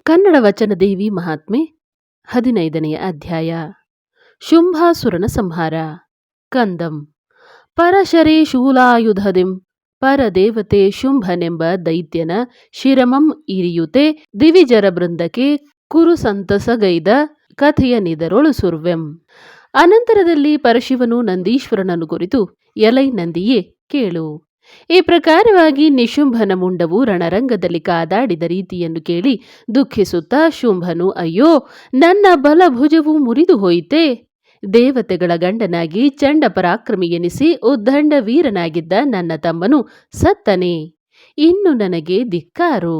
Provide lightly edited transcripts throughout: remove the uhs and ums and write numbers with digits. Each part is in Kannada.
ಕನ್ನಡ ವಚನ ದೇವಿ ಮಹಾತ್ಮೆ 15ನೆಯ ಅಧ್ಯಾಯ. ಶುಂಭಾಸುರನ ಸಂಹಾರ. ಕಂದಂ. ಪರಶರೇ ಶೂಲಾಯುಧದಿಂ ಪರದೇವತೆ ಶುಂಭನೆಂಬ ದೈತ್ಯನ ಶಿರಮಂ ಇರಿಯುತೆ ದಿವಿಜರ ಬೃಂದಕ್ಕೆ ಕುರು ಸಂತಸಗೈದ ಕಥೆಯ ನಿದರೊಳು ಸುರ್ವೆಂ. ಅನಂತರದಲ್ಲಿ ಪರಶಿವನು ನಂದೀಶ್ವರನನ್ನು ಕುರಿತು, ಎಲೈ ನಂದಿಯೇ ಕೇಳು. ಈ ಪ್ರಕಾರವಾಗಿ ನಿಶುಂಭನ ಮುಂಡವು ರಣರಂಗದಲ್ಲಿ ಕಾದಾಡಿದ ರೀತಿಯನ್ನು ಕೇಳಿ ದುಃಖಿಸುತ್ತಾ ಶುಂಭನು, ಅಯ್ಯೋ, ನನ್ನ ಬಲಭುಜವು ಮುರಿದು ಹೋಯಿತೆ. ದೇವತೆಗಳ ಗಂಡನಾಗಿ ಚಂಡ ಪರಾಕ್ರಮಿ ಎನಿಸಿ ಉದ್ದಂಡ ವೀರನಾಗಿದ್ದ ನನ್ನ ತಮ್ಮನು ಸತ್ತನೆ. ಇನ್ನು ನನಗೆ ಧಿಕ್ಕಾರು.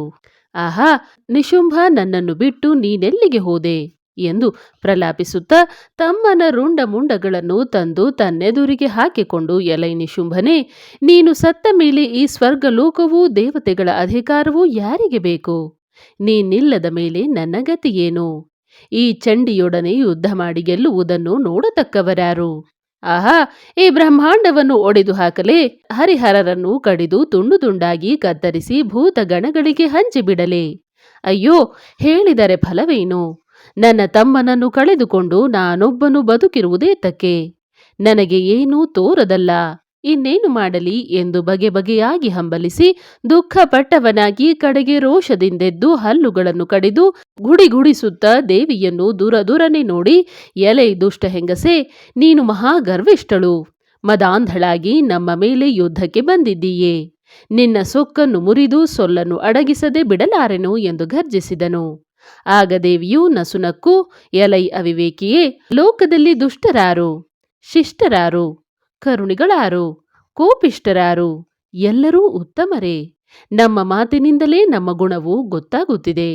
ಆಹಾ, ನಿಶುಂಭ, ನನ್ನನ್ನು ಬಿಟ್ಟು ನೀನೆಲ್ಲಿಗೆ ಹೋದೆ ಎಂದು ಪ್ರಲಾಪಿಸುತ್ತಾ ತಮ್ಮನ ರುಂಡ ಮುಂಡಗಳನ್ನು ತಂದು ತನ್ನೆದುರಿಗೆ ಹಾಕಿಕೊಂಡು, ಎಲೈ ನಿಶುಂಭನೇ, ನೀನು ಸತ್ತ ಮೇಲೆ ಈ ಸ್ವರ್ಗಲೋಕವೂ ದೇವತೆಗಳ ಅಧಿಕಾರವೂ ಯಾರಿಗೆ ಬೇಕು? ನೀನಿಲ್ಲದ ಮೇಲೆ ನನ್ನ ಗತಿಯೇನು? ಈ ಚಂಡಿಯೊಡನೆ ಯುದ್ಧ ಮಾಡಿ ಗೆಲ್ಲುವುದನ್ನು ನೋಡತಕ್ಕವರ್ಯಾರು? ಆಹಾ, ಈ ಬ್ರಹ್ಮಾಂಡವನ್ನು ಒಡೆದು ಹಾಕಲೇ, ಹರಿಹರರನ್ನು ಕಡಿದು ತುಂಡು ತುಂಡಾಗಿ ಕತ್ತರಿಸಿ ಭೂತಗಣಗಳಿಗೆ ಹಂಚಿಬಿಡಲೇ? ಅಯ್ಯೋ, ಹೇಳಿದರೆ ಫಲವೇನು? ನನ್ನ ತಮ್ಮನನ್ನು ಕಳೆದುಕೊಂಡು ನಾನೊಬ್ಬನು ಬದುಕಿರುವುದೇತಕ್ಕೆ? ನನಗೆ ಏನೂ ತೋರದಲ್ಲ, ಇನ್ನೇನು ಮಾಡಲಿ ಎಂದು ಬಗೆ ಬಗೆಯಾಗಿ ಹಂಬಲಿಸಿ ದುಃಖಪಟ್ಟವನಾಗಿ ಕಡೆಗೆ ರೋಷದಿಂದೆದ್ದು ಹಲ್ಲುಗಳನ್ನು ಕಡಿದು ಗುಡಿಗುಡಿಸುತ್ತಾ ದೇವಿಯನ್ನು ದೂರದೂರನೆ ನೋಡಿ, ಎಲೈ ದುಷ್ಟ ಹೆಂಗಸೆ, ನೀನು ಮಹಾಗರ್ವಿಷ್ಠಳು, ಮದಾಂಧಳಾಗಿ ನಮ್ಮ ಮೇಲೆ ಯುದ್ಧಕ್ಕೆ ಬಂದಿದ್ದೀಯೇ. ನಿನ್ನ ಸೊಕ್ಕನ್ನು ಮುರಿದು ಸೊಲ್ಲನ್ನು ಅಡಗಿಸದೆ ಬಿಡಲಾರೆನು ಎಂದು ಗರ್ಜಿಸಿದನು. ಆಗ ದೇವಿಯು ನಸುನಕ್ಕು, ಎಲೈ ಅವಿವೇಕಿಯೇ, ಲೋಕದಲ್ಲಿ ದುಷ್ಟರಾರು, ಶಿಷ್ಟರಾರು, ಕರುಣಿಗಳಾರು, ಕೋಪಿಷ್ಟರಾರು? ಎಲ್ಲರೂ ಉತ್ತಮರೇ. ನಮ್ಮ ಮಾತಿನಿಂದಲೇ ನಮ್ಮ ಗುಣವು ಗೊತ್ತಾಗುತ್ತಿದೆ.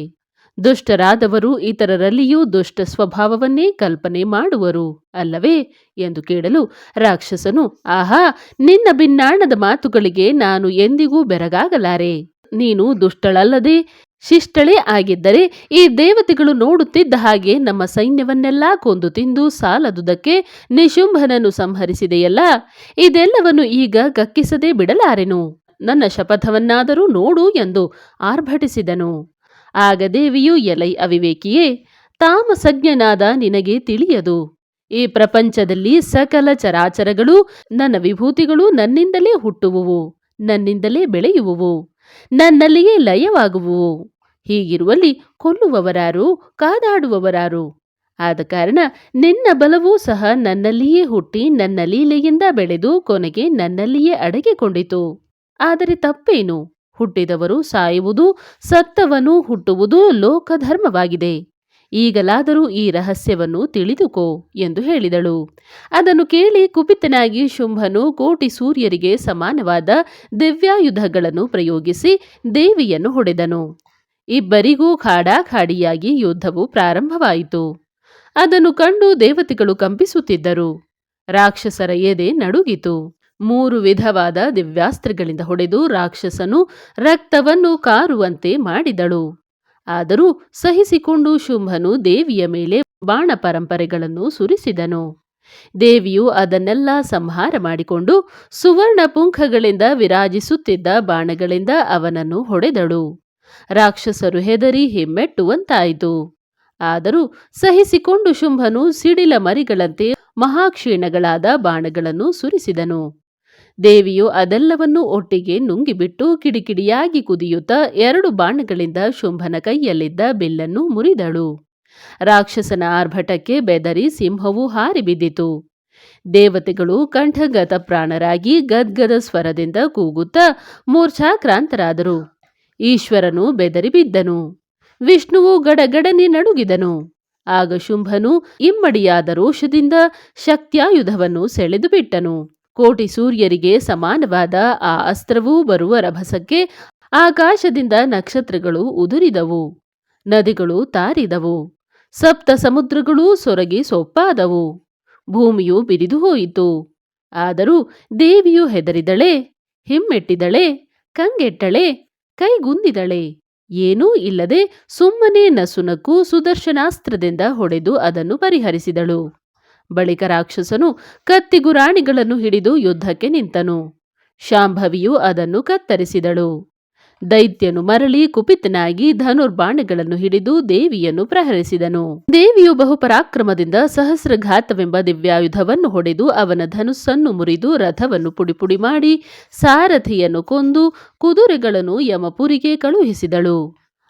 ದುಷ್ಟರಾದವರು ಇತರರಲ್ಲಿಯೂ ದುಷ್ಟ ಸ್ವಭಾವವನ್ನೇ ಕಲ್ಪನೆ ಮಾಡುವರು ಅಲ್ಲವೇ ಎಂದು ಕೇಳಲು ರಾಕ್ಷಸನು, ಆಹಾ, ನಿನ್ನ ಭಿನ್ನಾಣದ ಮಾತುಗಳಿಗೆ ನಾನು ಎಂದಿಗೂ ಬೆರಗಾಗಲಾರೆ. ನೀನು ದುಷ್ಟಳಲ್ಲದೆ ಶಿಷ್ಟಳೇ ಆಗಿದ್ದರೆ ಈ ದೇವತೆಗಳು ನೋಡುತ್ತಿದ್ದ ಹಾಗೆ ನಮ್ಮ ಸೈನ್ಯವನ್ನೆಲ್ಲ ಕೊಂದು ತಿಂದು ಸಾಲದುದಕ್ಕೆ ನಿಶುಂಭನನ್ನು ಸಂಹರಿಸಿದೆಯಲ್ಲ. ಇದೆಲ್ಲವನ್ನು ಈಗ ಕಕ್ಕಿಸದೆ ಬಿಡಲಾರೆನು. ನನ್ನ ಶಪಥವನ್ನಾದರೂ ನೋಡು ಎಂದು ಆರ್ಭಟಿಸಿದನು. ಆಗ ದೇವಿಯು, ಎಲೈ ಅವಿವೇಕಿಯೇ, ತಾಮಸಜ್ಞನಾದ ನಿನಗೆ ತಿಳಿಯದು. ಈ ಪ್ರಪಂಚದಲ್ಲಿ ಸಕಲ ಚರಾಚರಗಳು, ನನ್ನ ವಿಭೂತಿಗಳು ನನ್ನಿಂದಲೇ ಹುಟ್ಟುವುವು, ನನ್ನಿಂದಲೇ ಬೆಳೆಯುವುವು, ನನ್ನಲ್ಲಿಯೇ ಲಯವಾಗುವುವು. ಹೀಗಿರುವಲ್ಲಿ ಕೊಲ್ಲುವವರಾರು, ಕಾದಾಡುವವರಾರು? ಆದ ಕಾರಣ ನಿನ್ನ ಬಲವೂ ಸಹ ನನ್ನಲ್ಲಿಯೇ ಹುಟ್ಟಿ ನನ್ನ ಲೀಲೆಯಿಂದ ಬೆಳೆದು ಕೊನೆಗೆ ನನ್ನಲ್ಲಿಯೇ ಅಡಗಿಕೊಂಡಿತು. ಆದರೆ ತಪ್ಪೇನು? ಹುಟ್ಟಿದವರು ಸಾಯುವುದು, ಸತ್ತವನು ಹುಟ್ಟುವುದು ಲೋಕಧರ್ಮವಾಗಿದೆ. ಈಗಲಾದರೂ ಈ ರಹಸ್ಯವನ್ನು ತಿಳಿದುಕೋ ಎಂದು ಹೇಳಿದಳು. ಅದನ್ನು ಕೇಳಿ ಕುಪಿತನಾಗಿ ಶುಂಭನು ಕೋಟಿ ಸೂರ್ಯರಿಗೆ ಸಮಾನವಾದ ದಿವ್ಯಾಯುಧಗಳನ್ನು ಪ್ರಯೋಗಿಸಿ ದೇವಿಯನ್ನು ಹೊಡೆದನು. ಇಬ್ಬರಿಗೂ ಖಾಡಾಖಾಡಿಯಾಗಿ ಯುದ್ಧವು ಪ್ರಾರಂಭವಾಯಿತು. ಅದನ್ನು ಕಂಡು ದೇವತೆಗಳು ಕಂಪಿಸುತ್ತಿದ್ದರು. ರಾಕ್ಷಸರ ಎದೆ ನಡುಗಿತು. 3 ವಿಧವಾದ ದಿವ್ಯಾಸ್ತ್ರಗಳಿಂದ ಹೊಡೆದು ರಾಕ್ಷಸನು ರಕ್ತವನ್ನು ಕಾರುವಂತೆ ಮಾಡಿದಳು. ಆದರೂ ಸಹಿಸಿಕೊಂಡು ಶುಂಭನು ದೇವಿಯ ಮೇಲೆ ಬಾಣ ಪರಂಪರೆಗಳನ್ನು ಸುರಿಸಿದನು. ದೇವಿಯು ಅದನ್ನೆಲ್ಲ ಸಂಹಾರ ಮಾಡಿಕೊಂಡು ಸುವರ್ಣ ಪುಂಖಗಳಿಂದ ವಿರಾಜಿಸುತ್ತಿದ್ದ ಬಾಣಗಳಿಂದ ಅವನನ್ನು ಹೊಡೆದಳು. ರಾಕ್ಷಸರು ಹೆದರಿ ಹಿಮ್ಮೆಟ್ಟುವಂತಾಯಿತು. ಆದರೂ ಸಹಿಸಿಕೊಂಡು ಶುಂಭನು ಸಿಡಿಲ ಮರಿಗಳಂತೆ ಮಹಾಕ್ಷೀಣಗಳಾದ ಬಾಣಗಳನ್ನು ಸುರಿಸಿದನು. ದೇವಿಯು ಅದೆಲ್ಲವನ್ನೂ ಒಟ್ಟಿಗೆ ನುಂಗಿಬಿಟ್ಟು ಕಿಡಿಕಿಡಿಯಾಗಿ ಕುದಿಯುತ್ತಾ 2 ಬಾಣಗಳಿಂದ ಶುಂಭನ ಕೈಯಲ್ಲಿದ್ದ ಬಿಲ್ಲನ್ನು ಮುರಿದಳು. ರಾಕ್ಷಸನ ಆರ್ಭಟಕ್ಕೆ ಬೆದರಿ ಸಿಂಹವು ಹಾರಿ ಬಿದ್ದಿತು. ದೇವತೆಗಳು ಕಂಠಗತ ಪ್ರಾಣರಾಗಿ ಗದ್ಗದ ಸ್ವರದಿಂದ ಕೂಗುತ್ತಾ ಮೂರ್ಛಾಕ್ರಾಂತರಾದರು. ಈಶ್ವರನು ಬೆದರಿ ಬಿದ್ದನು. ವಿಷ್ಣುವು ಗಡಗಡನೆ ನಡುಗಿದನು. ಆಗ ಶುಂಭನು ಇಮ್ಮಡಿಯಾದ ರೋಷದಿಂದ ಶಕ್ತ್ಯಾಯುಧವನ್ನು ಸೆಳೆದು ಬಿಟ್ಟನು. ಕೋಟಿ ಸೂರ್ಯರಿಗೆ ಸಮಾನವಾದ ಆ ಅಸ್ತ್ರವೂ ಬರುವ ರಭಸಕ್ಕೆ ಆಕಾಶದಿಂದ ನಕ್ಷತ್ರಗಳು ಉದುರಿದವು, ನದಿಗಳು ತಾರಿದವು, ಸಪ್ತ ಸಮುದ್ರಗಳೂ ಸೊರಗಿ ಸೊಪ್ಪಾದವು, ಭೂಮಿಯು ಬಿರಿದು ಹೋಯಿತು. ಆದರೂ ದೇವಿಯು ಹೆದರಿದಳೆ, ಹಿಮ್ಮೆಟ್ಟಿದಳೆ, ಕಂಗೆಟ್ಟಳೆ, ಕೈಗುಂದಿದಳೆ. ಏನೂ ಇಲ್ಲದೆ ಸುಮ್ಮನೆ ನಸುನಕ್ಕು ಸುದರ್ಶನಾಸ್ತ್ರದಿಂದ ಹೊಡೆದು ಅದನ್ನು ಪರಿಹರಿಸಿದಳು. ಬಳಿಕ ರಾಕ್ಷಸನು ಕತ್ತಿಗುರಾಣಿಗಳನ್ನು ಹಿಡಿದು ಯುದ್ಧಕ್ಕೆ ನಿಂತನು. ಶಾಂಭವಿಯು ಅದನ್ನು ಕತ್ತರಿಸಿದಳು. ದೈತ್ಯನು ಮರಳಿ ಕುಪಿತನಾಗಿ ಧನುರ್ಬಾಣಗಳನ್ನು ಹಿಡಿದು ದೇವಿಯನ್ನು ಪ್ರಹರಿಸಿದನು. ದೇವಿಯು ಬಹುಪರಾಕ್ರಮದಿಂದ ಸಹಸ್ರಘಾತವೆಂಬ ದಿವ್ಯಾಯುಧವನ್ನು ಹೊಡೆದು ಅವನ ಧನುಸ್ಸನ್ನು ಮುರಿದು ರಥವನ್ನು ಪುಡಿಪುಡಿ ಮಾಡಿ ಸಾರಥಿಯನ್ನು ಕೊಂದು ಕುದುರೆಗಳನ್ನು ಯಮಪುರಿಗೆ ಕಳುಹಿಸಿದಳು.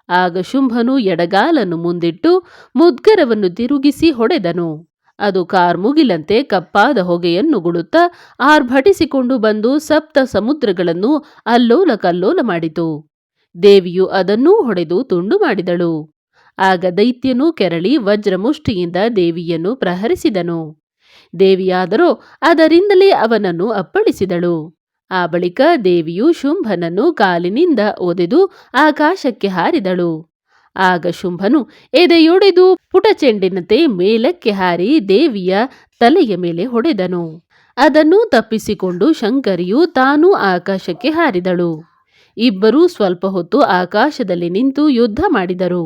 ಆಗ ಶುಂಭನು ಎಡಗಾಲನ್ನು ಮುಂದಿಟ್ಟು ಮುದ್ಗರವನ್ನು ತಿರುಗಿಸಿ ಹೊಡೆದನು. ಅದು ಕಾರ್ಮುಗಿಲಂತೆ ಕಪ್ಪಾದ ಹೊಗೆಯನ್ನು ಗುಡುತ್ತಾ ಆರ್ಭಟಿಸಿಕೊಂಡು ಬಂದು ಸಪ್ತ ಸಮುದ್ರಗಳನ್ನು ಅಲ್ಲೋಲ ಕಲ್ಲೋಲ ಮಾಡಿತು. ದೇವಿಯು ಅದನ್ನೂ ಹೊಡೆದು ತುಂಡು ಮಾಡಿದಳು. ಆಗ ದೈತ್ಯನು ಕೆರಳಿ ವಜ್ರಮುಷ್ಟಿಯಿಂದ ದೇವಿಯನ್ನು ಪ್ರಹರಿಸಿದನು. ದೇವಿಯಾದರೋ ಅದರಿಂದಲೇ ಅವನನ್ನು ಅಪ್ಪಳಿಸಿದಳು. ಆ ಬಳಿಕ ದೇವಿಯು ಶುಂಭನನ್ನು ಕಾಲಿನಿಂದ ಒದೆದು ಆಕಾಶಕ್ಕೆ ಹಾರಿದಳು. ಆಗ ಶುಂಭನು ಎದೆಯೊಡೆದು ಪುಟಚೆಂಡಿನಂತೆ ಮೇಲಕ್ಕೆ ಹಾರಿ ದೇವಿಯ ತಲೆಯ ಮೇಲೆ ಹೊಡೆದನು. ಅದನ್ನು ತಪ್ಪಿಸಿಕೊಂಡು ಶಂಕರಿಯು ತಾನೂ ಆಕಾಶಕ್ಕೆ ಹಾರಿದಳು. ಇಬ್ಬರೂ ಸ್ವಲ್ಪ ಹೊತ್ತು ಆಕಾಶದಲ್ಲಿ ನಿಂತು ಯುದ್ಧ ಮಾಡಿದರು.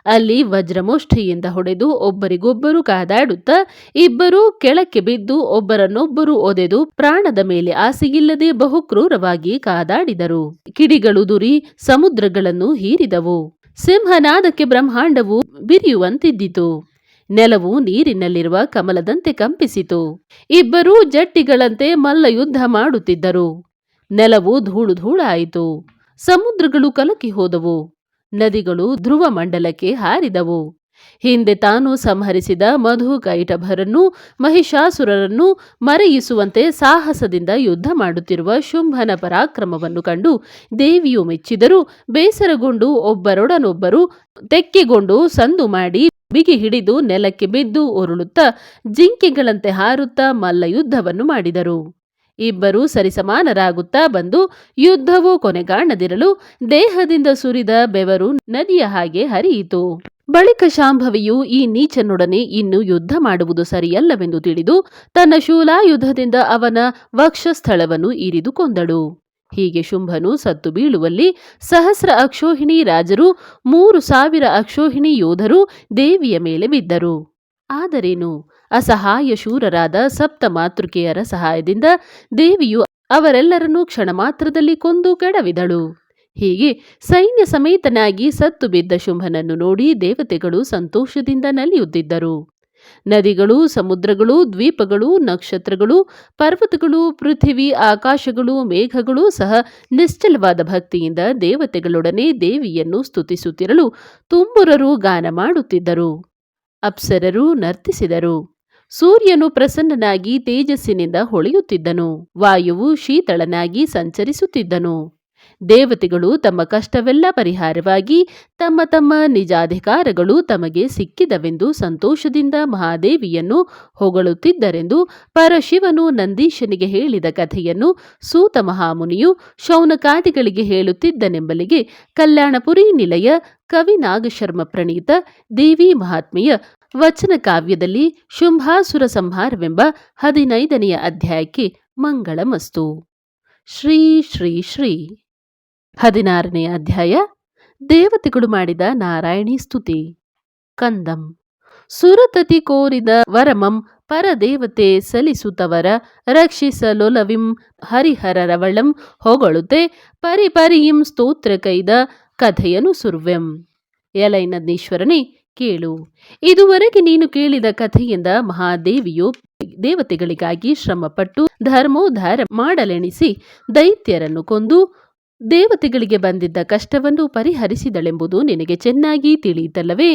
ಅಲ್ಲಿ ವಜ್ರಮುಷ್ಟಿಯಿಂದ ಹೊಡೆದು ಒಬ್ಬರಿಗೊಬ್ಬರು ಕಾದಾಡುತ್ತಾ ಇಬ್ಬರೂ ಕೆಳಕ್ಕೆ ಬಿದ್ದು ಒಬ್ಬರನ್ನೊಬ್ಬರು ಒದೆದು ಪ್ರಾಣದ ಮೇಲೆ ಆಸೆಯಿಲ್ಲದೆ ಬಹು ಕ್ರೂರವಾಗಿ ಕಾದಾಡಿದರು. ಕಿಡಿಗಳು ದುರಿ ಸಮುದ್ರಗಳನ್ನು ಹೀರಿದವು. ಸಿಂಹನಾದಕ್ಕೆ ಬ್ರಹ್ಮಾಂಡವು ಬಿರಿಯುವಂತಿದ್ದಿತು. ನೆಲವು ನೀರಿನಲ್ಲಿರುವ ಕಮಲದಂತೆ ಕಂಪಿಸಿತು. ಇಬ್ಬರೂ ಜಟ್ಟಿಗಳಂತೆ ಮಲ್ಲ ಯುದ್ಧ ಮಾಡುತ್ತಿದ್ದರು. ನೆಲವು ಧೂಳು ಧೂಳಾಯಿತು. ಸಮುದ್ರಗಳು ಕಲಕಿ ಹೋದವು. ನದಿಗಳು ಧ್ರುವ ಮಂಡಲಕ್ಕೆ ಹಾರಿದವು. ಹಿಂದೆ ತಾನು ಸಂಹರಿಸಿದ ಮಧುಕೈಟಭರನ್ನು ಮಹಿಷಾಸುರರನ್ನು ಮರೆಯಿಸುವಂತೆ ಸಾಹಸದಿಂದ ಯುದ್ಧ ಮಾಡುತ್ತಿರುವ ಶುಂಭನ ಪರಾಕ್ರಮವನ್ನು ಕಂಡು ದೇವಿಯು ಮೆಚ್ಚಿದರೂ ಬೇಸರಗೊಂಡು ಒಬ್ಬರೊಡನೊಬ್ಬರು ತೆಕ್ಕೆಗೊಂಡು ಸಂದು ಮಾಡಿ ಬಿಗಿ ಹಿಡಿದು ನೆಲಕ್ಕೆ ಬಿದ್ದು ಉರುಳುತ್ತಾ ಜಿಂಕೆಗಳಂತೆ ಹಾರುತ್ತಾ ಮಲ್ಲ ಯುದ್ಧವನ್ನು ಮಾಡಿದರು. ಇಬ್ಬರೂ ಸರಿಸಮಾನರಾಗುತ್ತಾ ಬಂದು ಯುದ್ಧವು ಕೊನೆಗಾಣದಿರಲು ದೇಹದಿಂದ ಸುರಿದ ಬೆವರು ನದಿಯ ಹಾಗೆ ಹರಿಯಿತು. ಬಳಿಕ ಶಾಂಭವಿಯು ಈ ನೀಚನೊಡನೆ ಇನ್ನು ಯುದ್ಧ ಮಾಡುವುದು ಸರಿಯಲ್ಲವೆಂದು ತಿಳಿದು ತನ್ನ ಶೂಲಾಯುಧದಿಂದ ಅವನ ವಕ್ಷಸ್ಥಳವನ್ನು ಇರಿದು ಕೊಂದಳು. ಹೀಗೆ ಶುಂಭನು ಸತ್ತು ಬೀಳುವಲ್ಲಿ ಸಹಸ್ರ ಅಕ್ಷೋಹಿಣಿ ರಾಜರು 3,000 ಅಕ್ಷೋಹಿಣಿ ಯೋಧರು ದೇವಿಯ ಮೇಲೆ ಬಿದ್ದರು. ಆದರೇನು, ಅಸಹಾಯ ಶೂರರಾದ ಸಪ್ತ ಮಾತೃಕೆಯರ ಸಹಾಯದಿಂದ ದೇವಿಯು ಅವರೆಲ್ಲರನ್ನೂ ಕ್ಷಣ ಮಾತ್ರದಲ್ಲಿ ಕೊಂದು ಕೆಡವಿದಳು. ಹೀಗೆ ಸೈನ್ಯ ಸಮೇತನಾಗಿ ಸತ್ತು ಬಿದ್ದ ಶುಂಭನನ್ನು ನೋಡಿ ದೇವತೆಗಳು ಸಂತೋಷದಿಂದ ನಲಿಯುತ್ತಿದ್ದರು. ನದಿಗಳು, ಸಮುದ್ರಗಳು, ದ್ವೀಪಗಳು, ನಕ್ಷತ್ರಗಳು, ಪರ್ವತಗಳು, ಪೃಥಿವಿ, ಆಕಾಶಗಳು, ಮೇಘಗಳು ಸಹ ನಿಶ್ಚಲವಾದ ಭಕ್ತಿಯಿಂದ ದೇವತೆಗಳೊಡನೆ ದೇವಿಯನ್ನು ಸ್ತುತಿಸುತ್ತಿರಲು ತುಂಬುರರು ಗಾನ ಮಾಡುತ್ತಿದ್ದರು. ಅಪ್ಸರರು ನರ್ತಿಸಿದರು. ಸೂರ್ಯನು ಪ್ರಸನ್ನನಾಗಿ ತೇಜಸ್ಸಿನಿಂದ ಹೊಳೆಯುತ್ತಿದ್ದನು. ವಾಯುವು ಶೀತಳನಾಗಿ ಸಂಚರಿಸುತ್ತಿದ್ದನು. ದೇವತೆಗಳು ತಮ್ಮ ಕಷ್ಟವೆಲ್ಲ ಪರಿಹಾರವಾಗಿ ತಮ್ಮ ತಮ್ಮ ನಿಜಾಧಿಕಾರಗಳು ತಮಗೆ ಸಿಕ್ಕಿದವೆಂದು ಸಂತೋಷದಿಂದ ಮಹಾದೇವಿಯನ್ನು ಹೊಗಳುತ್ತಿದ್ದರೆಂದು ಪರಶಿವನು ನಂದೀಶನಿಗೆ ಹೇಳಿದ ಕಥೆಯನ್ನು ಸೂತ ಮಹಾಮುನಿಯು ಶೌನಕಾದಿಗಳಿಗೆ ಹೇಳುತ್ತಿದ್ದನೆಂಬಲಿಗೆ ಕಲ್ಯಾಣಪುರಿ ನಿಲಯ ಕವಿ ನಾಗಶರ್ಮ ಪ್ರಣೀತ ದೇವಿ ಮಹಾತ್ಮೆಯ ವಚನ ಕಾವ್ಯದಲ್ಲಿ ಶುಂಭಾಸುರ ಸಂಹಾರವೆಂಬ 15ನೆಯ ಅಧ್ಯಾಯಕ್ಕೆ ಮಂಗಳಮಸ್ತು. ಶ್ರೀ ಶ್ರೀ ಶ್ರೀ. 16ನೆಯ ಅಧ್ಯಾಯ ದೇವತೆಗಳು ಮಾಡಿದ ನಾರಾಯಣಿ ಸ್ತುತಿ. ಕಂದಂ. ಸುರತತಿ ಕೋರಿದ ವರಮಂ ಪರದೇವತೆ ಸಲಿಸುತ್ತವರ ರಕ್ಷಿಸಲೊಲವಿಂ ಹರಿಹರರವಳಂ ಹೊಗಳುತ್ತೆ ಪರಿಪರಿಯಿಂ ಸ್ತೋತ್ರ ಕೈದ ಕಥೆಯನು ಸುರ್ವೆಂ. ಎಲೈನಂದೀಶ್ವರನೇ ಕೇಳು. ಇದುವರೆಗೆ ನೀನು ಕೇಳಿದ ಕಥೆಯಿಂದ ಮಹಾದೇವಿಯು ದೇವತೆಗಳಿಗಾಗಿ ಶ್ರಮಪಟ್ಟು ಧರ್ಮೋದ್ಧಾರ ಮಾಡಲೆಣಿಸಿ ದೈತ್ಯರನ್ನು ಕೊಂದು ದೇವತೆಗಳಿಗೆ ಬಂದಿದ್ದ ಕಷ್ಟವನ್ನು ಪರಿಹರಿಸಿದಳೆಂಬುದು ನಿನಗೆ ಚೆನ್ನಾಗಿ ತಿಳಿಯಿತಲ್ಲವೇ?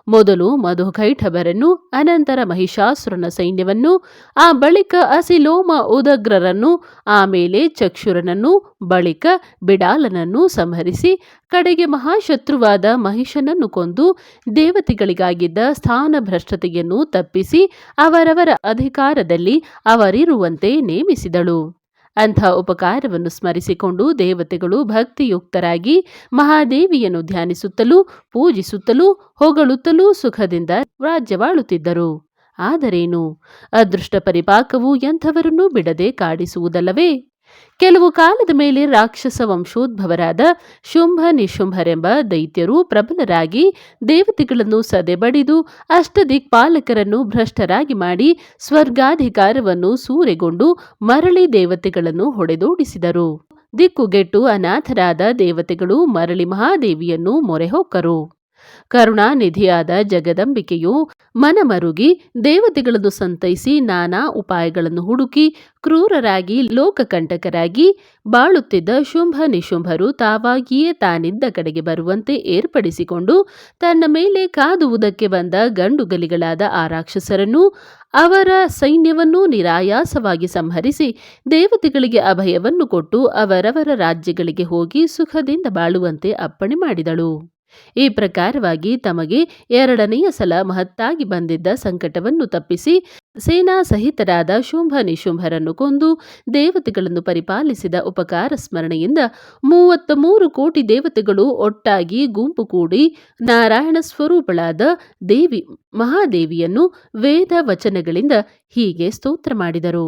ಮೊದಲು ಮಧುಕೈಟಭರನ್ನು, ಅನಂತರ ಮಹಿಷಾಸುರನ ಸೈನ್ಯವನ್ನು, ಆ ಬಳಿಕ ಅಸಿಲೋಮ ಉದಗ್ರರನ್ನು, ಆಮೇಲೆ ಚಕ್ಷುರನನ್ನು, ಬಳಿಕ ಬಿಡಾಲನನ್ನು ಸಂಹರಿಸಿ ಕಡೆಗೆ ಮಹಾಶತ್ರುವಾದ ಮಹಿಷನನ್ನು ಕೊಂದು ದೇವತೆಗಳಿಗಾಗಿದ್ದ ಸ್ಥಾನಭ್ರಷ್ಟತೆಯನ್ನು ತಪ್ಪಿಸಿ ಅವರವರ ಅಧಿಕಾರದಲ್ಲಿ ಅವರಿರುವಂತೆ ನೇಮಿಸಿದಳು. ಅಂಥ ಉಪಕಾರವನ್ನು ಸ್ಮರಿಸಿಕೊಂಡು ದೇವತೆಗಳು ಭಕ್ತಿಯುಕ್ತರಾಗಿ ಮಹಾದೇವಿಯನ್ನು ಧ್ಯಾನಿಸುತ್ತಲೂ ಪೂಜಿಸುತ್ತಲೂ ಹೊಗಳುತ್ತಲೂ ಸುಖದಿಂದ ರಾಜ್ಯವಾಳುತ್ತಿದ್ದರು. ಆದರೇನು, ಅದೃಷ್ಟ ಪರಿಪಾಕವು ಎಂಥವರನ್ನೂ ಬಿಡದೆ ಕಾಡಿಸುವುದಲ್ಲವೇ? ಕೆಲವು ಕಾಲದ ಮೇಲೆ ರಾಕ್ಷಸ ವಂಶೋದ್ಭವರಾದ ಶುಂಭ ನಿಶುಂಭರೆಂಬ ದೈತ್ಯರು ಪ್ರಬಲರಾಗಿ ದೇವತೆಗಳನ್ನು ಸದೆಬಡಿದು ಅಷ್ಟದಿಕ್ಪಾಲಕರನ್ನು ಭ್ರಷ್ಟರಾಗಿ ಮಾಡಿ ಸ್ವರ್ಗಾಧಿಕಾರವನ್ನು ಸೂರೆಗೊಂಡು ಮರಳಿ ದೇವತೆಗಳನ್ನು ಹೊಡೆದೋಡಿಸಿದರು. ದಿಕ್ಕುಗೆಟ್ಟು ಅನಾಥರಾದ ದೇವತೆಗಳು ಮರಳಿ ಮಹಾದೇವಿಯನ್ನು ಮೊರೆಹೊಕ್ಕರು. ಕರುಣಾನಿಧಿಯಾದ ಜಗದಂಬಿಕೆಯು ಮನಮರುಗಿ ದೇವತೆಗಳನ್ನು ಸಂತೈಸಿ ನಾನಾ ಉಪಾಯಗಳನ್ನು ಹುಡುಕಿ ಕ್ರೂರರಾಗಿ ಲೋಕಕಂಟಕರಾಗಿ ಬಾಳುತ್ತಿದ್ದ ಶುಂಭ ನಿಶುಂಭರು ತಾವಾಗಿಯೇ ತಾನಿದ್ದ ಕಡೆಗೆ ಬರುವಂತೆ ಏರ್ಪಡಿಸಿಕೊಂಡು ತನ್ನ ಮೇಲೆ ಕಾದುವುದಕ್ಕೆ ಬಂದ ಗಂಡುಗಲಿಗಳಾದ ಆ ರಾಕ್ಷಸರನ್ನು ಅವರ ಸೈನ್ಯವನ್ನೂ ನಿರಾಯಾಸವಾಗಿ ಸಂಹರಿಸಿ ದೇವತೆಗಳಿಗೆ ಅಭಯವನ್ನು ಕೊಟ್ಟು ಅವರವರ ರಾಜ್ಯಗಳಿಗೆ ಹೋಗಿ ಸುಖದಿಂದ ಬಾಳುವಂತೆ ಅಪ್ಪಣೆ ಮಾಡಿದಳು. ಈ ಪ್ರಕಾರವಾಗಿ ತಮಗೆ ಎರಡನೆಯ ಸಲ ಮಹತ್ತಾಗಿ ಬಂದಿದ್ದ ಸಂಕಟವನ್ನು ತಪ್ಪಿಸಿ ಸೇನಾ ಸಹಿತರಾದ ಶುಂಭ ನಿಶುಂಭರನ್ನು ಕೊಂದು ದೇವತೆಗಳನ್ನು ಪರಿಪಾಲಿಸಿದ ಉಪಕಾರ ಸ್ಮರಣೆಯಿಂದ 33 ಕೋಟಿ ದೇವತೆಗಳು ಒಟ್ಟಾಗಿ ಗುಂಪು ಕೂಡಿ ನಾರಾಯಣ ಸ್ವರೂಪಳಾದ ದೇವಿ ಮಹಾದೇವಿಯನ್ನು ವೇದ ವಚನಗಳಿಂದ ಹೀಗೆ ಸ್ತೋತ್ರ ಮಾಡಿದರು.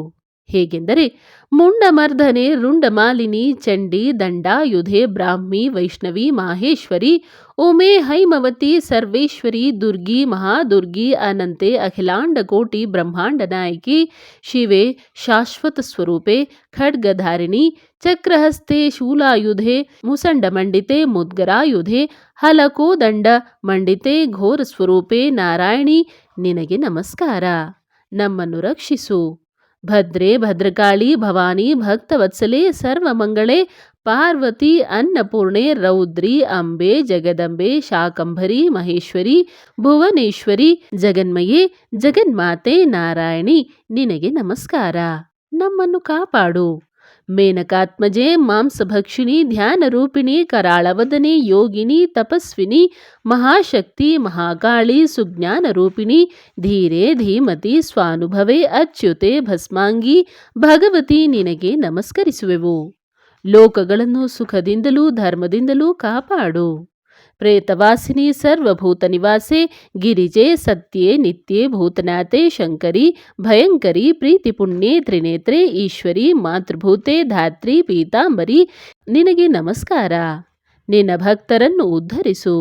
ಹೇಗೆಂದರೆ, ಮುಂಡಮರ್ಧನೆ ರುಂಡಮಾಲಿನಿ ಚಂಡಿ ದಂಡಾಯುಧೆ ಬ್ರಾಹ್ಮಿ ವೈಷ್ಣವಿ ಮಾಹೇಶ್ವರಿ ಉಮೆ ಹೈಮವತಿ ಸರ್ವೇಶ್ವರಿ ದುರ್ಗಿ ಮಹಾದುರ್ಗಿ ಅನಂತೆ ಅಖಿಲಾಂಡ ಕೋಟಿ ಬ್ರಹ್ಮಾಂಡ ನಾಯಕಿ ಶಿವೆ ಶಾಶ್ವತ ಸ್ವರೂಪೆ ಖಡ್ಗಧಾರಿಣಿ ಚಕ್ರಹಸ್ತೆ ಶೂಲಾಯುಧೆ ಮುಸಂಡಮಂಡಿತೆ ಮುದ್ಗರಾಯುಧೆ ಹಲಕೋದಂಡ ಮಂಡಿತೆ ಘೋರ ಸ್ವರೂಪೆ ನಾರಾಯಣಿ ನಿನಗೆ ನಮಸ್ಕಾರ. ನಮ್ಮನ್ನು ರಕ್ಷಿಸು. ಭದ್ರೇ ಭದ್ರಕಾಳಿ ಭವಾನಿ ಭಕ್ತವತ್ಸಲೆ ಸರ್ವಮಂಗಳೇ ಪಾರ್ವತಿ ಅನ್ನಪೂರ್ಣೆ ರೌದ್ರಿ ಅಂಬೆ ಜಗದಂಬೆ ಶಾಕಂಭರಿ ಮಹೇಶ್ವರಿ ಭುವನೇಶ್ವರಿ ಜಗನ್ಮಯೇ ಜಗನ್ಮಾತೆ ನಾರಾಯಣಿ ನಿನಗೆ ನಮಸ್ಕಾರ. ನಮ್ಮನ್ನು ಕಾಪಾಡು. ಮೇನಕಾತ್ಮಜೆ ಮಾಂಸಭಕ್ಷಿಣಿ ಧ್ಯಾನರೂಪಿಣಿ ಕರಾಳವದನೆ ಯೋಗಿನಿ ತಪಸ್ವಿನಿ ಮಹಾಶಕ್ತಿ ಮಹಾಕಾಳಿ ಸುಜ್ಞಾನರೂಪಿಣಿ ಧೀರೆ ಧೀಮತಿ ಸ್ವಾನುಭವೆ ಅಚ್ಯುತೆ ಭಸ್ಮಾಂಗಿ ಭಗವತಿ ನಿನಗೆ ನಮಸ್ಕರಿಸುವೆವು. ಲೋಕಗಳನ್ನು ಸುಖದಿಂದಲೂ ಧರ್ಮದಿಂದಲೂ ಕಾಪಾಡು. ಪ್ರೇತವಾಸಿನಿ ಸರ್ವಭೂತ ನಿವಾಸೆ ಗಿರಿಜೆ ಸತ್ಯೆ ನಿತ್ಯೆ ಭೂತನಾಥೆ ಶಂಕರಿ ಭಯಂಕರಿ ಪ್ರೀತಿ ಪುಣ್ಯೆ ತ್ರಿನೇತ್ರೆ ಈಶ್ವರಿ ಮಾತೃಭೂತೆ ಧಾತ್ರಿ ಪೀತಾಂಬರಿ ನಿನಗೆ ನಮಸ್ಕಾರ. ನಿನ್ನ ಭಕ್ತರನ್ನು ಉದ್ಧರಿಸು.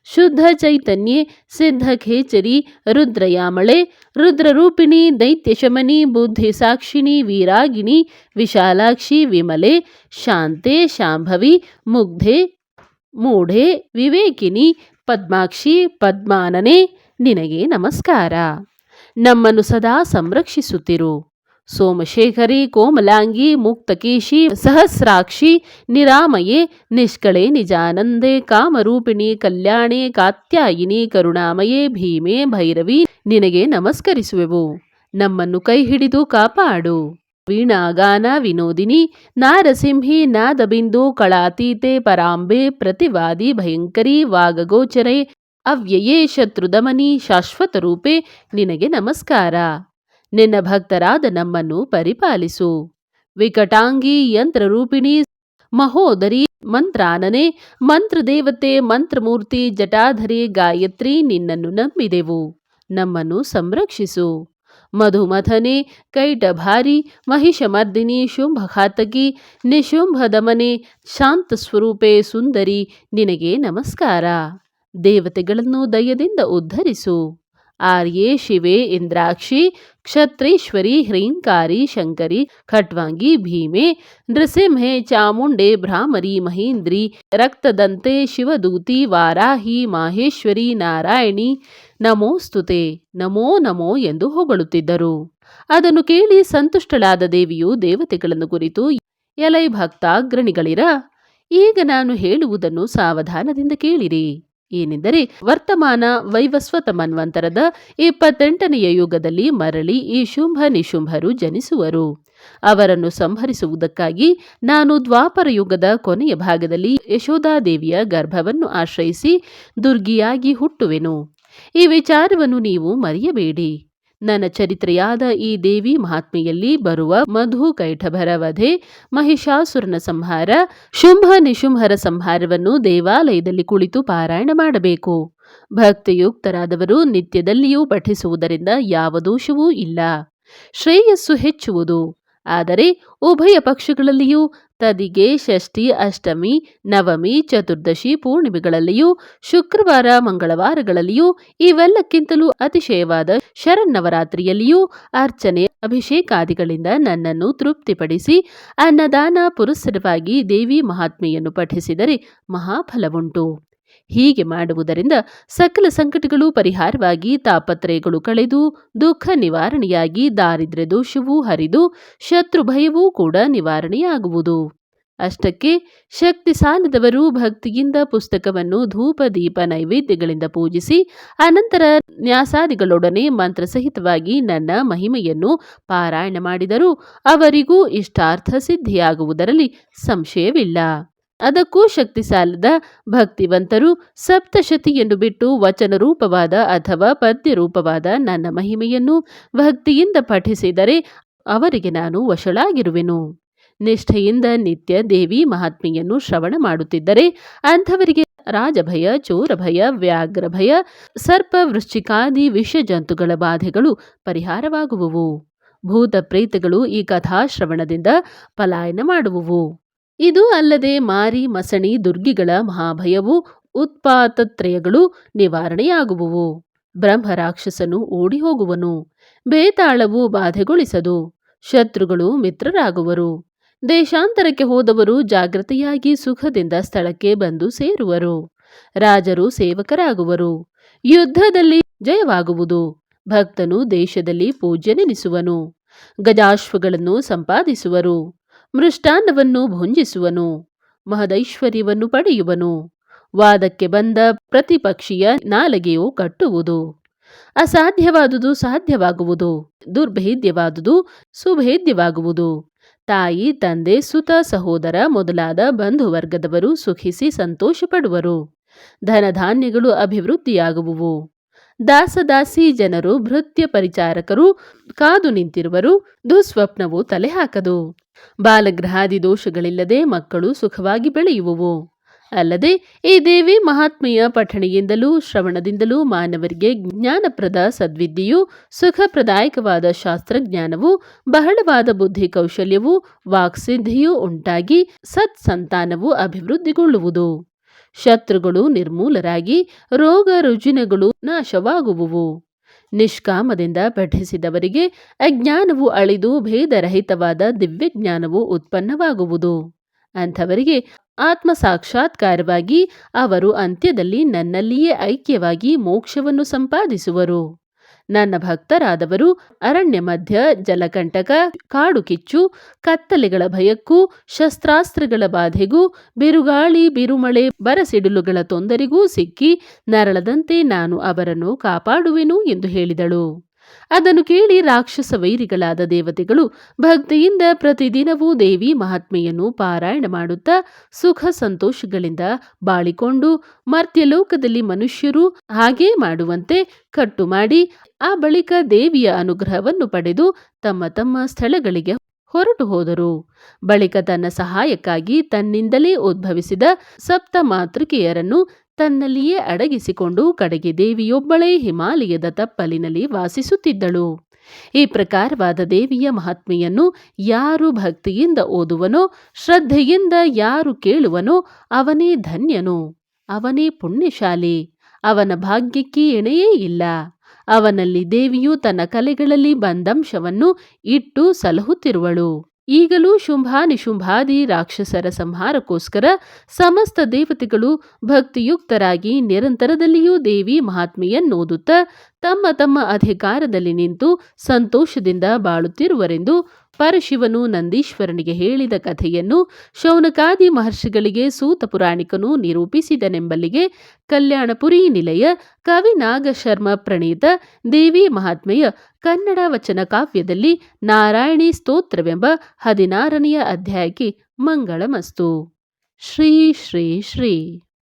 ಶುದ್ಧ ಚೈತನ್ಯೆ ಸಿದ್ಧ ಖೇಚರಿ ರುದ್ರಯಾಮಳೆ ರುದ್ರರೂಪಿಣಿ ದೈತ್ಯಶಮನಿ ಬುದ್ಧಿ ಸಾಕ್ಷಿಣಿ ವೀರಾಗಿಣಿ ವಿಶಾಲಾಕ್ಷಿ ವಿಮಲೆ ಶಾಂತೆ ಶಾಂಭವಿ ಮುಗ್ಧೆ ಮೂಢೆ ವಿವೇಕಿನಿ ಪದ್ಮಾಕ್ಷಿ ಪದ್ಮಾನನೆ ನಿನಗೆ ನಮಸ್ಕಾರ. ನಮ್ಮನ್ನು ಸದಾ ಸಂರಕ್ಷಿಸುತ್ತಿರು. ಸೋಮಶೇಖರಿ ಕೋಮಲಾಂಗಿ ಮುಕ್ತಕೇಶಿ ಸಹಸ್ರಾಕ್ಷಿ ನಿರಾಮಯೇ ನಿಷ್ಕಳೆ ನಿಜಾನಂದೆ ಕಾಮರೂಪಿಣಿ ಕಲ್ಯಾಣೆ ಕಾತ್ಯಾಯಿನಿ ಕರುಣಾಮಯೇ ಭೀಮೆ ಭೈರವಿ ನಿನಗೆ ನಮಸ್ಕರಿಸುವೆವು. ನಮ್ಮನ್ನು ಕೈ ಹಿಡಿದು ಕಾಪಾಡು. ವೀಣಾಗಾನ ವಿನೋದಿನಿ ನಾರಸಿಂಹಿ ನಾದಬಿಂದು ಕಳಾತೀತೆ ಪರಾಂಬೆ ಪ್ರತಿವಾದಿ ಭಯಂಕರಿ ವಾಗಗೋಚರೆ ಅವ್ಯಯೇ ಶತ್ರುದಮನಿ ಶಾಶ್ವತ ರೂಪೆ ನಿನಗೆ ನಮಸ್ಕಾರ. ನಿನ್ನ ಭಕ್ತರಾದ ನಮ್ಮನ್ನು ಪರಿಪಾಲಿಸು. ವಿಕಟಾಂಗಿ ಯಂತ್ರರೂಪಿಣಿ ಮಹೋದರಿ ಮಂತ್ರಾನನೆ ಮಂತ್ರದೇವತೆ ಮಂತ್ರಮೂರ್ತಿ ಜಟಾಧರಿ ಗಾಯತ್ರಿ ನಿನ್ನನ್ನು ನಂಬಿದೆವು. ನಮ್ಮನ್ನು ಸಂರಕ್ಷಿಸು. ಮಧುಮಥನೆ ಕೈಟಭಾರಿ ಮಹಿಷಮರ್ದಿನಿ ಶುಂಭಘಾತಕಿ ನಿಶುಂಭದಮನೆ ಶಾಂತಸ್ವರೂಪೆ ಸುಂದರಿ ನಿನಗೆ ನಮಸ್ಕಾರ. ದೇವತೆಗಳನ್ನು ದಯದಿಂದ ಉದ್ಧರಿಸು. ಆರ್ಯೆ ಶಿವೆ ಇಂದ್ರಾಕ್ಷಿ ಕ್ಷತ್ರೇಶ್ವರಿ ಹ್ರೀಂಕಾರಿ ಶಂಕರಿ ಖಟ್ವಾಂಗಿ ಭೀಮೆ ನೃಸಿಂಹೆ ಚಾಮುಂಡೆ ಭ್ರಾಮರಿ ಮಹೇಂದ್ರಿ ರಕ್ತದಂತೆ ಶಿವದೂತಿ ವಾರಾಹಿ ಮಾಹೇಶ್ವರಿ ನಾರಾಯಣಿ ನಮೋಸ್ತುತೆ ನಮೋ ನಮೋ ಎಂದು ಹೊಗಳುತ್ತಿದ್ದರು. ಅದನ್ನು ಕೇಳಿ ಸಂತುಷ್ಟಳಾದ ದೇವಿಯು ದೇವತೆಗಳನ್ನು ಕುರಿತು, ಎಲೈ ಭಕ್ತಾಗ್ರಣಿಗಳಿರ, ಈಗ ನಾನು ಹೇಳುವುದನ್ನು ಸಾವಧಾನದಿಂದ ಕೇಳಿರಿ. ಏನೆಂದರೆ, ವರ್ತಮಾನ ವೈವಸ್ವತ ಮನ್ವಂತರದ 28ನೆಯ ಯುಗದಲ್ಲಿ ಮರಳಿ ಈ ಶುಂಭ ನಿಶುಂಭರು ಜನಿಸುವರು. ಅವರನ್ನು ಸಂಹರಿಸುವುದಕ್ಕಾಗಿ ನಾನು ದ್ವಾಪರ ಯುಗದ ಕೊನೆಯ ಭಾಗದಲ್ಲಿ ಯಶೋಧಾದೇವಿಯ ಗರ್ಭವನ್ನು ಆಶ್ರಯಿಸಿ ದುರ್ಗಿಯಾಗಿ ಹುಟ್ಟುವೆನು. ಈ ವಿಚಾರವನ್ನು ನೀವು ಮರೆಯಬೇಡಿ. ನನ್ನ ಚರಿತ್ರೆಯಾದ ಈ ದೇವಿ ಮಹಾತ್ಮೆಯಲ್ಲಿ ಬರುವ ಮಧು ಕೈಠಭರ ವಧೆ, ಮಹಿಷಾಸುರನ ಸಂಹಾರ, ಶುಂಭ ನಿಶುಂಭರ ಸಂಹಾರವನ್ನು ದೇವಾಲಯದಲ್ಲಿ ಕುಳಿತು ಪಾರಾಯಣ ಮಾಡಬೇಕು. ಭಕ್ತಿಯುಕ್ತರಾದವರು ನಿತ್ಯದಲ್ಲಿಯೂ ಪಠಿಸುವುದರಿಂದ ಯಾವ ದೋಷವೂ ಇಲ್ಲ, ಶ್ರೇಯಸ್ಸು ಹೆಚ್ಚುವುದು. ಆದರೆ ಉಭಯ ಪಕ್ಷಗಳಲ್ಲಿಯೂ ತದಿಗೆ ಷಷ್ಠಿ ಅಷ್ಟಮಿ ನವಮಿ ಚತುರ್ದಶಿ ಪೂರ್ಣಿಮೆಗಳಲ್ಲಿಯೂ ಶುಕ್ರವಾರ ಮಂಗಳವಾರಗಳಲ್ಲಿಯೂ ಇವೆಲ್ಲಕ್ಕಿಂತಲೂ ಅತಿಶಯವಾದ ಶರನ್ನವರಾತ್ರಿಯಲ್ಲಿಯೂ ಅರ್ಚನೆ ಅಭಿಷೇಕಾದಿಗಳಿಂದ ನನ್ನನ್ನು ತೃಪ್ತಿಪಡಿಸಿ ಅನ್ನದಾನ ಪುರಸ್ಸರವಾಗಿ ದೇವಿ ಮಹಾತ್ಮೆಯನ್ನು ಪಠಿಸಿದರೆ ಮಹಾಫಲವುಂಟು. ಹೀಗೆ ಮಾಡುವುದರಿಂದ ಸಕಲ ಸಂಕಟಗಳು ಪರಿಹಾರವಾಗಿ ತಾಪತ್ರಯಗಳು ಕಳೆದು ದುಃಖ ನಿವಾರಣೆಯಾಗಿ ದಾರಿದ್ರ್ಯ ದೋಷವೂ ಹರಿದು ಶತ್ರು ಭಯವೂ ಕೂಡ ನಿವಾರಣೆಯಾಗುವುದು. ಅಷ್ಟಕ್ಕೆ ಶಕ್ತಿ ಸಾಲದವರು ಭಕ್ತಿಯಿಂದ ಪುಸ್ತಕವನ್ನು ಧೂಪ ದೀಪ ನೈವೇದ್ಯಗಳಿಂದ ಪೂಜಿಸಿ ಅನಂತರ ನ್ಯಾಸಾದಿಗಳೊಡನೆ ಮಂತ್ರಸಹಿತವಾಗಿ ನನ್ನ ಮಹಿಮೆಯನ್ನು ಪಾರಾಯಣ ಮಾಡಿದರೂ ಅವರಿಗೂ ಇಷ್ಟಾರ್ಥ ಸಿದ್ಧಿಯಾಗುವುದರಲ್ಲಿ ಸಂಶಯವಿಲ್ಲ. ಅದಕ್ಕೂ ಶಕ್ತಿ ಸಾಲದ ಭಕ್ತಿವಂತರು ಸಪ್ತಶತಿಯನ್ನು ಬಿಟ್ಟು ವಚನ ರೂಪವಾದ ಅಥವಾ ಪದ್ಯ ರೂಪವಾದ ನನ್ನ ಮಹಿಮೆಯನ್ನು ಭಕ್ತಿಯಿಂದ ಪಠಿಸಿದರೆ ಅವರಿಗೆ ನಾನು ವಶಳಾಗಿರುವೆನು. ನಿಷ್ಠೆಯಿಂದ ನಿತ್ಯ ದೇವಿ ಮಹಾತ್ಮೆಯನ್ನು ಶ್ರವಣ ಮಾಡುತ್ತಿದ್ದರೆ ಅಂಥವರಿಗೆ ರಾಜಭಯ, ಚೋರಭಯ, ವ್ಯಾಘ್ರಭಯ, ಸರ್ಪ ವೃಶ್ಚಿಕಾದಿ ವಿಷ ಜಂತುಗಳ ಬಾಧೆಗಳು ಪರಿಹಾರವಾಗುವುವು. ಭೂತ ಪ್ರೇತಗಳು ಈ ಕಥಾಶ್ರವಣದಿಂದ ಪಲಾಯನ ಮಾಡುವುವು. ಇದು ಅಲ್ಲದೆ ಮಾರಿ ಮಸಣಿ ದುರ್ಗಿಗಳ ಮಹಾಭಯವು ಉತ್ಪಾತತ್ರಯಗಳು ನಿವಾರಣೆಯಾಗುವುವು. ಬ್ರಹ್ಮ ರಾಕ್ಷಸನು ಓಡಿ ಹೋಗುವನು. ಬೇತಾಳವು ಬಾಧೆಗೊಳಿಸದು. ಶತ್ರುಗಳು ಮಿತ್ರರಾಗುವರು. ದೇಶಾಂತರಕ್ಕೆ ಹೋದವರು ಜಾಗೃತಿಯಾಗಿ ಸುಖದಿಂದ ಸ್ಥಳಕ್ಕೆ ಬಂದು ಸೇರುವರು. ರಾಜರು ಸೇವಕರಾಗುವರು. ಯುದ್ಧದಲ್ಲಿ ಜಯವಾಗುವುದು. ಭಕ್ತನು ದೇಶದಲ್ಲಿ ಪೂಜ್ಯನೆನಿಸುವನು. ಗಜಾಶ್ವಗಳನ್ನು ಸಂಪಾದಿಸುವರು. ಮೃಷ್ಟಾನ್ನವನ್ನು ಭುಂಜಿಸುವನು. ಮಹದೈಶ್ವರ್ಯವನ್ನು ಪಡೆಯುವನು. ವಾದಕ್ಕೆ ಬಂದ ಪ್ರತಿಪಕ್ಷಿಯ ನಾಲಗೆಯು ಕಟ್ಟುವುದು. ಅಸಾಧ್ಯವಾದುದು ಸಾಧ್ಯವಾಗುವುದು. ದುರ್ಭೇದ್ಯವಾದುದು ಸುಭೇದ್ಯವಾಗುವುದು. ತಾಯಿ, ತಂದೆ, ಸುತ, ಸಹೋದರ ಮೊದಲಾದ ಬಂಧುವರ್ಗದವರು ಸುಖಿಸಿ ಸಂತೋಷ ಪಡುವರು. ಧನಧಾನ್ಯಗಳು ಅಭಿವೃದ್ಧಿಯಾಗುವುವು. ದಾಸದಾಸಿ ಜನರು ಭೃತ್ಯ ಪರಿಚಾರಕರು ಕಾದು ನಿಂತಿರುವರು. ದುಸ್ವಪ್ನವು ತಲೆ ಹಾಕದು. ಬಾಲಗ್ರಹಾದಿ ದೋಷಗಳಿಲ್ಲದೆ ಮಕ್ಕಳು ಸುಖವಾಗಿ ಬೆಳೆಯುವುವು. ಅಲ್ಲದೆ ಈ ದೇವಿ ಮಹಾತ್ಮೆಯ ಪಠಣೆಯಿಂದಲೂ ಶ್ರವಣದಿಂದಲೂ ಮಾನವರಿಗೆ ಜ್ಞಾನಪ್ರದ ಸದ್ವಿದ್ಯೆಯು, ಸುಖಪ್ರದಾಯಕವಾದ ಶಾಸ್ತ್ರಜ್ಞಾನವು, ಬಹಳವಾದ ಬುದ್ಧಿ ಕೌಶಲ್ಯವು, ವಾಕ್ಸಿದ್ಧಿಯೂ ಉಂಟಾಗಿ ಸತ್ಸಂತಾನವು ಅಭಿವೃದ್ಧಿಗೊಳ್ಳುವುದು. ಶತ್ರುಗಳು ನಿರ್ಮೂಲರಾಗಿ ರೋಗ ರುಜಿನಗಳು ನಾಶವಾಗುವುವು. ನಿಷ್ಕಾಮದಿಂದ ಪಠಿಸಿದವರಿಗೆ ಅಜ್ಞಾನವು ಅಳಿದು ಭೇದರಹಿತವಾದ ದಿವ್ಯಜ್ಞಾನವು ಉತ್ಪನ್ನವಾಗುವುದು. ಅಂಥವರಿಗೆ ಆತ್ಮ ಸಾಕ್ಷಾತ್ಕಾರವಾಗಿ ಅವರು ಅಂತ್ಯದಲ್ಲಿ ನನ್ನಲ್ಲಿಯೇ ಐಕ್ಯವಾಗಿ ಮೋಕ್ಷವನ್ನು ಸಂಪಾದಿಸುವರು. ನನ್ನ ಭಕ್ತರಾದವರು ಅರಣ್ಯ ಮಧ್ಯ ಜಲಕಂಟಕ, ಕಾಡು ಕಿಚ್ಚು, ಕತ್ತಲೆಗಳ ಭಯಕ್ಕೂ, ಶಸ್ತ್ರಾಸ್ತ್ರಗಳ ಬಾಧೆಗೂ, ಬಿರುಗಾಳಿ ಬಿರುಮಳೆ ಬರಸಿಡಿಲುಗಳ ತೊಂದರೆಗೂ ಸಿಕ್ಕಿ ನರಳದಂತೆ ನಾನು ಅವರನ್ನು ಕಾಪಾಡುವೆನು ಎಂದು ಹೇಳಿದಳು. ಅದನ್ನು ಕೇಳಿ ರಾಕ್ಷಸ ವೈರಿಗಳಾದ ದೇವತೆಗಳು ಭಕ್ತಿಯಿಂದ ಪ್ರತಿದಿನವೂ ದೇವಿ ಮಹಾತ್ಮೆಯನ್ನು ಪಾರಾಯಣ ಮಾಡುತ್ತಾ ಸುಖ ಸಂತೋಷಗಳಿಂದ ಬಾಳಿಕೊಂಡು ಮರ್ತ್ಯಲೋಕದಲ್ಲಿ ಮನುಷ್ಯರು ಹಾಗೇ ಮಾಡುವಂತೆ ಕಟ್ಟು ಮಾಡಿ ಆ ಬಳಿಕ ದೇವಿಯ ಅನುಗ್ರಹವನ್ನು ಪಡೆದು ತಮ್ಮ ತಮ್ಮ ಸ್ಥಳಗಳಿಗೆ ಹೊರಟು ಹೋದರು. ಬಳಿಕ ತನ್ನ ಸಹಾಯಕ್ಕಾಗಿ ತನ್ನಿಂದಲೇ ಉದ್ಭವಿಸಿದ ಸಪ್ತ ಮಾತೃಕೆಯರನ್ನು ತನ್ನಲ್ಲಿಯೇ ಅಡಗಿಸಿಕೊಂಡು ಕಡೆಗೆ ದೇವಿಯೊಬ್ಬಳೇ ಹಿಮಾಲಯದ ತಪ್ಪಲಿನಲ್ಲಿ ವಾಸಿಸುತ್ತಿದ್ದಳು. ಈ ಪ್ರಕಾರವಾದ ದೇವಿಯ ಮಹಾತ್ಮೆಯನ್ನು ಯಾರು ಭಕ್ತಿಯಿಂದ ಓದುವನೋ, ಶ್ರದ್ಧೆಯಿಂದ ಯಾರು ಕೇಳುವನೋ ಅವನೇ ಧನ್ಯನು, ಅವನೇ ಪುಣ್ಯಶಾಲಿ. ಅವನ ಭಾಗ್ಯಕ್ಕೆ ಎಣೆಯೇ ಇಲ್ಲ. ಅವನಲ್ಲಿ ದೇವಿಯು ತನ್ನ ಕಲೆಗಳಲ್ಲಿ ಬಂದಂಶವನ್ನು ಇಟ್ಟು ಸಲಹುತ್ತಿರುವಳು. ಈಗಲೂ ಶುಂಭಾನಿಶುಂಭಾದಿ ರಾಕ್ಷಸರ ಸಂಹಾರಕ್ಕೋಸ್ಕರ ಸಮಸ್ತ ದೇವತೆಗಳು ಭಕ್ತಿಯುಕ್ತರಾಗಿ ನಿರಂತರದಲ್ಲಿಯೂ ದೇವಿ ಮಹಾತ್ಮೆಯನ್ನೋದುತ್ತಾ ತಮ್ಮ ತಮ್ಮ ಅಧಿಕಾರದಲ್ಲಿ ನಿಂತು ಸಂತೋಷದಿಂದ ಬಾಳುತ್ತಿರುವರೆಂದು ಪರಶಿವನು ನಂದೀಶ್ವರನಿಗೆ ಹೇಳಿದ ಕಥೆಯನ್ನು ಶೌನಕಾದಿ ಮಹರ್ಷಿಗಳಿಗೆ ಸೂತ ಪುರಾಣಿಕನು ನಿರೂಪಿಸಿದನೆಂಬಲ್ಲಿಗೆ ಕಲ್ಯಾಣಪುರಿ ನಿಲಯ ಕವಿ ನಾಗಶರ್ಮ ಪ್ರಣೀತ ದೇವಿ ಮಹಾತ್ಮೆಯ ಕನ್ನಡ ವಚನ ಕಾವ್ಯದಲ್ಲಿ ನಾರಾಯಣಿ ಸ್ತೋತ್ರವೆಂಬ 16ನೇ ಅಧ್ಯಾಯಕ್ಕೆ ಮಂಗಳಮಸ್ತು. ಶ್ರೀ ಶ್ರೀ ಶ್ರೀ